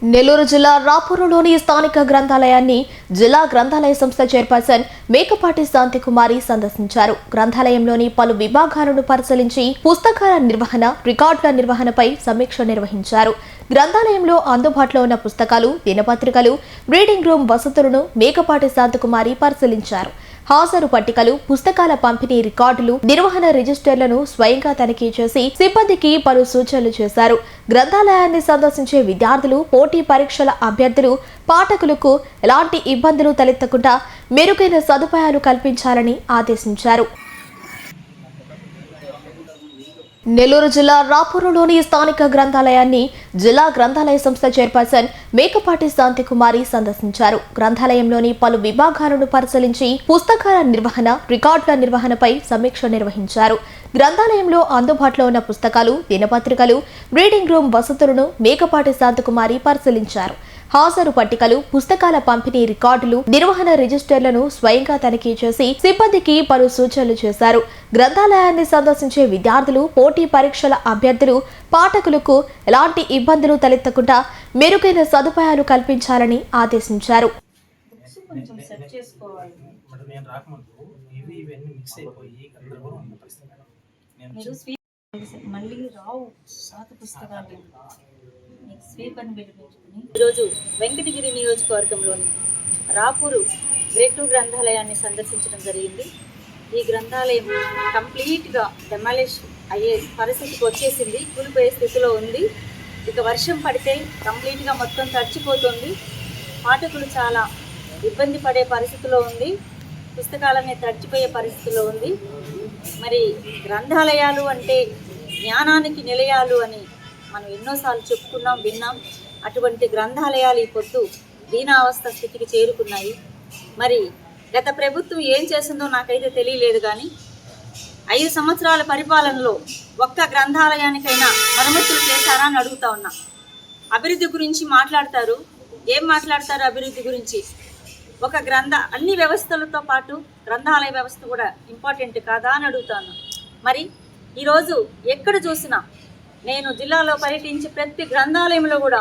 నెల్లూరు జిల్లా రాపూరులోని స్థానిక గ్రంథాలయాన్ని జిల్లా గ్రంథాలయ సంస్థ చైర్పర్సన్ మేకపాటి శాంతికుమారి సందర్శించారు. గ్రంథాలయంలోని పలు విభాగాలను పరిశీలించి పుస్తకాల నిర్వహణ, రికార్డుల నిర్వహణపై సమీక్ష నిర్వహించారు. గ్రంథాలయంలో అందుబాటులో ఉన్న పుస్తకాలు, దినపత్రికలు, రీడింగ్ రూమ్ వసతులను మేకపాటి శాంతికుమారి పరిశీలించారు. హాజరు పట్టికలు, పుస్తకాల పంపిణీ రికార్డులు, నిర్వహణ రిజిస్టర్లను స్వయంగా తనిఖీ చేసి సిబ్బందికి పలు సూచనలు చేశారు. గ్రంథాలయాన్ని సందర్శించే విద్యార్థులు, పోటీ పరీక్షల అభ్యర్థులు, పాఠకులకు ఎలాంటి ఇబ్బందులు తలెత్తకుండా మెరుగైన సదుపాయాలు కల్పించాలని ఆదేశించారు. నెల్లూరు జిల్లా రాపూరులోని స్థానిక గ్రంథాలయాన్ని జిల్లా గ్రంథాలయ సంస్థ చైర్పర్సన్ మేకపాటి శాంతికుమారి సందర్శించారు. గ్రంథాలయంలోని పలు విభాగాలను పరిశీలించి పుస్తకాల నిర్వహణ, రికార్డుల నిర్వహణపై సమీక్ష నిర్వహించారు. గ్రంథాలయంలో అందుబాటులో ఉన్న పుస్తకాలు, దినపత్రికలు, రీడింగ్ రూమ్ వసతులను మేకపాటి శాంతికుమారి పరిశీలించారు. హాజరు పట్టికలు, పుస్తకాల పంపిణీ రికార్డులు, నిర్వహణ రిజిస్టర్లను స్వయంగా తనిఖీ చేసి సిబ్బందికి పలు సూచనలు చేశారు. గ్రంథాలయాన్ని సందర్శించే విద్యార్థులు, పోటీ పరీక్షల అభ్యర్థులు, పాఠకులకు ఎలాంటి ఇబ్బందులు తలెత్తకుండా మెరుగైన సదుపాయాలు కల్పించాలని ఆదేశించారు. మళ్ళీ రావు పాత పుస్తకాలు స్వీప్ అని పిలిపించుకుని ఈరోజు వెంకటగిరి నియోజకవర్గంలోని రాపూరు గ్రేడ్ 2 గ్రంథాలయాన్ని సందర్శించడం జరిగింది. ఈ గ్రంథాలయం కంప్లీట్గా డెమాలిష్ అయ్యే పరిస్థితికి వచ్చేసింది, కూలిపోయే స్థితిలో ఉంది. ఇక వర్షం పడితే కంప్లీట్గా మొత్తం తడిచిపోతుంది. పాఠకులు చాలా ఇబ్బంది పడే పరిస్థితిలో ఉంది, పుస్తకాలన్నీ తడిచిపోయే పరిస్థితిలో ఉంది. మరి గ్రంథాలయాలు అంటే జ్ఞానానికి నిలయాలు అని మనం ఎన్నోసార్లు చెప్పుకున్నాం, విన్నాం. అటువంటి గ్రంథాలయాలు ఈ పొద్దు దీనావస్థ స్థితికి చేరుకున్నాయి. మరి గత ప్రభుత్వం ఏం చేసిందో నాకైతే తెలియలేదు, కానీ 5 సంవత్సరాల పరిపాలనలో ఒక్క గ్రంథాలయానికైనా మరమ్మతులు చేశారా అని అడుగుతా ఉన్నా. అభివృద్ధి గురించి మాట్లాడతారు, ఏం మాట్లాడతారు అభివృద్ధి గురించి? ఒక అన్ని వ్యవస్థలతో పాటు గ్రంథాలయ వ్యవస్థ కూడా ఇంపార్టెంట్ కాదా అని అడుగుతాను. మరి ఈరోజు ఎక్కడ చూసినా, నేను జిల్లాలో పర్యటించి ప్రతి గ్రంథాలయంలో కూడా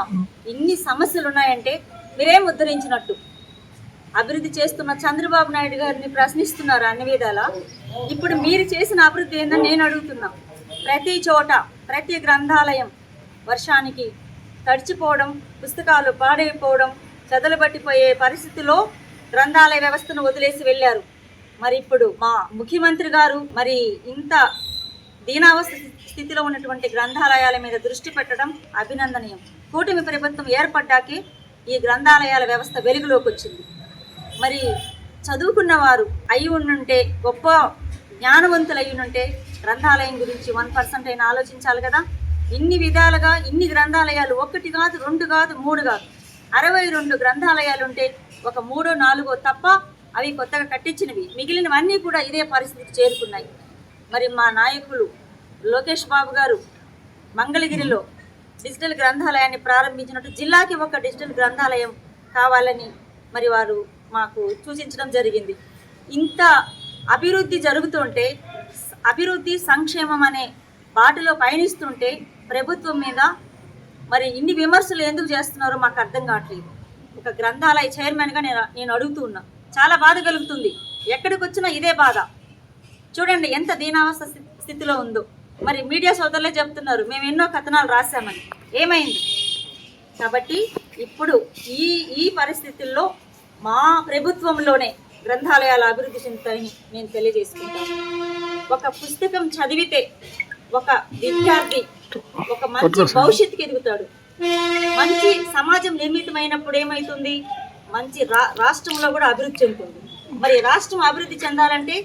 ఇన్ని సమస్యలు ఉన్నాయంటే మీరేం ఉద్ధరించినట్టు? అభివృద్ధి చేస్తున్న చంద్రబాబు నాయుడు గారిని ప్రశ్నిస్తున్నారు అన్ని విధాలా. ఇప్పుడు మీరు చేసిన అభివృద్ధి ఏందని నేను అడుగుతున్నా. ప్రతి చోట, ప్రతి గ్రంథాలయం వర్షానికి తడిచిపోవడం, పుస్తకాలు పాడైపోవడం, చెదలుబట్టిపోయే పరిస్థితిలో గ్రంథాలయ వ్యవస్థను వదిలేసి వెళ్ళారు. మరి ఇప్పుడు మా ముఖ్యమంత్రి గారు మరి ఇంత దీనావస్థ స్థితిలో ఉన్నటువంటి గ్రంథాలయాల మీద దృష్టి పెట్టడం అభినందనీయం. కూటమి ప్రభుత్వం ఏర్పడ్డాకే ఈ గ్రంథాలయాల వ్యవస్థ వెలుగులోకి వచ్చింది. మరి చదువుకున్న వారు అయి ఉండుంటే, గొప్ప జ్ఞానవంతులు అయి ఉంటే గ్రంథాలయం గురించి 1% అయినా ఆలోచించాలి కదా. ఇన్ని విధాలుగా ఇన్ని గ్రంథాలయాలు, 1 కాదు, 2 కాదు, 3 కాదు, 62 గ్రంథాలయాలు ఉంటే ఒక 3, 4 తప్ప అవి కొత్తగా కట్టించినవి, మిగిలినవన్నీ కూడా ఇదే పరిస్థితికి చేరుకున్నాయి. మరి మా నాయకులు లోకేష్ బాబు గారు మంగళగిరిలో డిజిటల్ గ్రంథాలయాన్ని ప్రారంభించినట్టు జిల్లాకి ఒక డిజిటల్ గ్రంథాలయం కావాలని మరి వారు మాకు సూచించడం జరిగింది. ఇంత అభివృద్ధి జరుగుతుంటే, అభివృద్ధి సంక్షేమం అనే బాటలో పయనిస్తుంటే ప్రభుత్వం మీద మరి ఇన్ని విమర్శలు ఎందుకు చేస్తున్నారో మాకు అర్థం కావట్లేదు. ఒక గ్రంథాలయ చైర్మన్గా నేను అడుగుతూ ఉన్నా. చాలా బాధ కలుగుతుంది. ఎక్కడికి వచ్చినా ఇదే బాధ. చూడండి ఎంత దీనావస్థ స్థితిలో ఉందో. మరి మీడియా సోదరులే చెప్తున్నారు మేము ఎన్నో కథనాలు రాశామని. ఏమైంది? కాబట్టి ఇప్పుడు ఈ పరిస్థితుల్లో మా ప్రభుత్వంలోనే గ్రంథాలయాల అభివృద్ధి చెందుతాయని నేను తెలియజేసుకుంటాను. ఒక పుస్తకం చదివితే ఒక విద్యార్థి ఒక మంచి భవిష్యత్తుకి ఎదుగుతాడు. మంచి సమాజం నిర్మితమైనప్పుడు ఏమవుతుంది? మంచి రాష్ట్రంలో కూడా అభివృద్ధి చెందుతుంది. మరి రాష్ట్రం అభివృద్ధి చెందాలంటే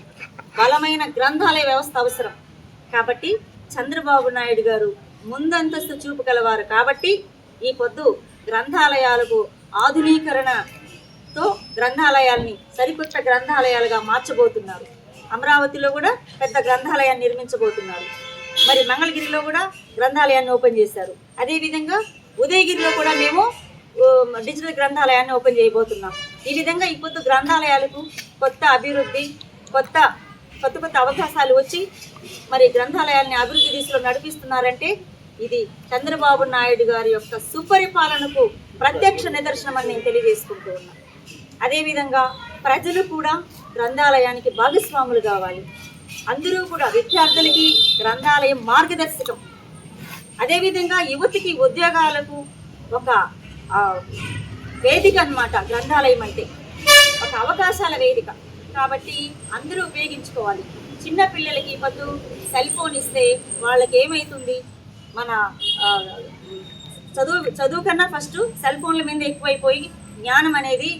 బలమైన గ్రంథాలయ వ్యవస్థ అవసరం. కాబట్టి చంద్రబాబు నాయుడు గారు ముందంతస్తు చూపు గలవారు. కాబట్టి ఈ పొద్దు గ్రంథాలయాలకు ఆధునీకరణతో గ్రంథాలయాల్ని సరికొత్త గ్రంథాలయాలుగా మార్చబోతున్నారు. అమరావతిలో కూడా పెద్ద గ్రంథాలయాన్ని నిర్మించబోతున్నారు. మరి మంగళగిరిలో కూడా గ్రంథాలయాన్ని ఓపెన్ చేశారు. అదేవిధంగా ఉదయగిరిలో కూడా మేము డిజిటల్ గ్రంథాలయాన్ని ఓపెన్ చేయబోతున్నాం. ఈ విధంగా ఈ పొద్దు గ్రంథాలయాలకు కొత్త అభివృద్ధి, కొత్త అవకాశాలు వచ్చి మరి గ్రంథాలయాల్ని అభివృద్ధి దిశలో నడిపిస్తున్నారంటే ఇది చంద్రబాబు నాయుడు గారి యొక్క సుపరిపాలనకు ప్రత్యక్ష నిదర్శనం అని నేను తెలియజేసుకుంటూ ఉన్నాను. అదేవిధంగా ప్రజలు కూడా గ్రంథాలయానికి భాగస్వాములు కావాలి. అందరూ కూడా విద్యార్థులకి గ్రంథాలయం మార్గదర్శకం. అదేవిధంగా యువతికి ఉద్యోగాలకు ఒక వేదిక అన్నమాట గ్రంథాలయం అంటే, ఒక అవకాశాల వేదిక. కాబట్టి అందరూ ఉపయోగించుకోవాలి. చిన్న పిల్లలకి పొద్దు సెల్ ఫోన్ ఇస్తే వాళ్ళకి ఏమవుతుంది, మన చదువు కన్నా ఫస్ట్ సెల్ ఫోన్ల మీద ఎక్కువైపోయి జ్ఞానం అనేది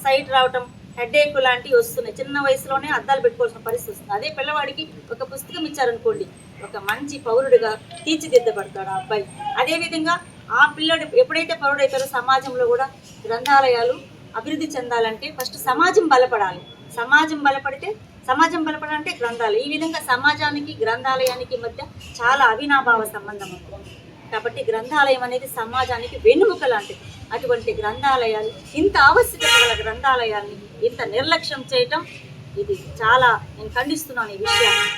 సైట్ రావటం, హెడేక్ లాంటివి వస్తున్నాయి. చిన్న వయసులోనే అద్దాలు పెట్టుకోవాల్సిన పరిస్థితి వస్తుంది. అదే పిల్లవాడికి ఒక పుస్తకం ఇచ్చారనుకోండి, ఒక మంచి పౌరుడిగా తీర్చిదిద్దబడతాడు ఆ అబ్బాయి. అదేవిధంగా ఆ పిల్లడు ఎప్పుడైతే పౌరుడైతారో సమాజంలో కూడా గ్రంథాలయాలు అభివృద్ధి చెందాలంటే ఫస్ట్ సమాజం బలపడాలి. సమాజం బలపడాలంటే గ్రంథాలయం. ఈ విధంగా సమాజానికి గ్రంథాలయానికి మధ్య చాలా అవినాభావ సంబంధం ఉంటుంది. కాబట్టి గ్రంథాలయం అనేది సమాజానికి వెన్నుముక లాంటిది. అటువంటి గ్రంథాలయాలు, ఇంత ఆవశ్యకత గల గ్రంథాలయాల్ని ఇంత నిర్లక్ష్యం చేయటం, ఇది చాలా నేను ఖండిస్తున్నాను. ఈ విషయాన్ని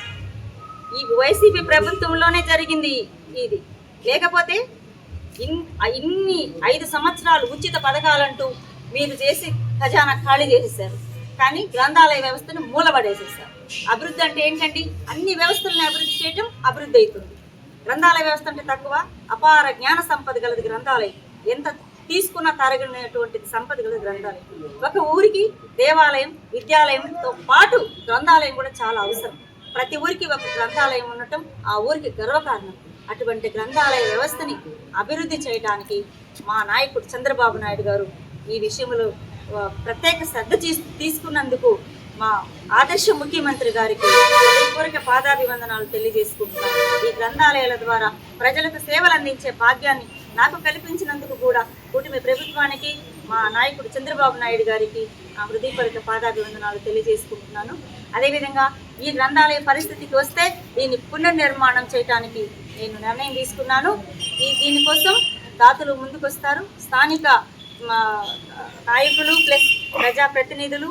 ఈ వైసీపీ ప్రభుత్వంలోనే జరిగింది ఇది. లేకపోతే ఇన్ని 5 సంవత్సరాలు ఉచిత పథకాలంటూ మీరు చేసి ఖజానా ఖాళీ చేసేసారు. కానీ గ్రంథాలయ వ్యవస్థను మూలపడేసేసారు. అభివృద్ధి అంటే ఏంటండి? అన్ని వ్యవస్థలను అభివృద్ధి చేయటం అభివృద్ధి అవుతుంది. గ్రంథాలయ వ్యవస్థ అంటే తక్కువ? అపార జ్ఞాన సంపద గలది గ్రంథాలయం. ఎంత తీసుకున్న తరగనటువంటిది సంపద గలది గ్రంథాలయం. ఒక ఊరికి దేవాలయం, విద్యాలయంతో పాటు గ్రంథాలయం కూడా చాలా అవసరం. ప్రతి ఊరికి ఒక గ్రంథాలయం ఉండటం ఆ ఊరికి గర్వకారణం. అటువంటి గ్రంథాలయ వ్యవస్థని అభివృద్ధి చేయడానికి మా నాయకుడు చంద్రబాబు నాయుడు గారు ఈ విషయంలో ప్రత్యేక శ్రద్ధ తీసుకున్నందుకు మా ఆదర్శ ముఖ్యమంత్రి గారికి హృదయపూర్వక పాదాభివందనాలు తెలియజేసుకుంటున్నాను. ఈ గ్రంథాలయాల ద్వారా ప్రజలకు సేవలు అందించే భాగ్యాన్ని నాకు కల్పించినందుకు కూడా కూటమి ప్రభుత్వానికి, మా నాయకుడు చంద్రబాబు నాయుడు గారికి నా హృదయపూర్వక పాదాభివందనాలు తెలియజేసుకుంటున్నాను. అదేవిధంగా ఈ గ్రంథాలయ పరిస్థితికి వస్తే దీన్ని పునర్నిర్మాణం చేయడానికి నేను నిర్ణయం తీసుకున్నాను. దీనికోసం దాతలు ముందుకొస్తారు. స్థానిక నాయకులు ప్లస్ ప్రజాప్రతినిధులు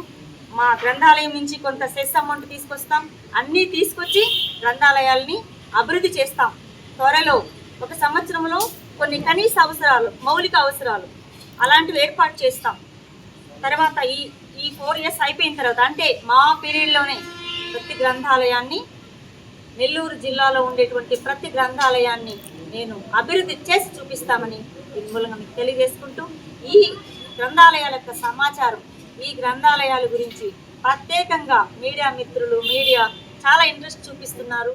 మా గ్రంథాలయం నుంచి కొంత సెస్ అమౌంట్ తీసుకొస్తాం. అన్నీ తీసుకొచ్చి గ్రంథాలయాల్ని అభివృద్ధి చేస్తాం. త్వరలో 1 సంవత్సరంలో కొన్ని కనీస అవసరాలు, మౌలిక అవసరాలు అలాంటివి ఏర్పాటు చేస్తాం. తర్వాత ఈ 4 years అయిపోయిన తర్వాత, అంటే మా పీరియడ్లోనే ప్రతి గ్రంథాలయాన్ని, నెల్లూరు జిల్లాలో ఉండేటువంటి ప్రతి గ్రంథాలయాన్ని నేను అభివృద్ధి చేసి చూపిస్తామని ఈ మూలంగా మీకు తెలియజేసుకుంటూ, ఈ గ్రంథాలయాల యొక్క సమాచారం, ఈ గ్రంథాలయాల గురించి ప్రత్యేకంగా మీడియా మిత్రులు, మీడియా చాలా ఇంట్రెస్ట్ చూపిస్తున్నారు.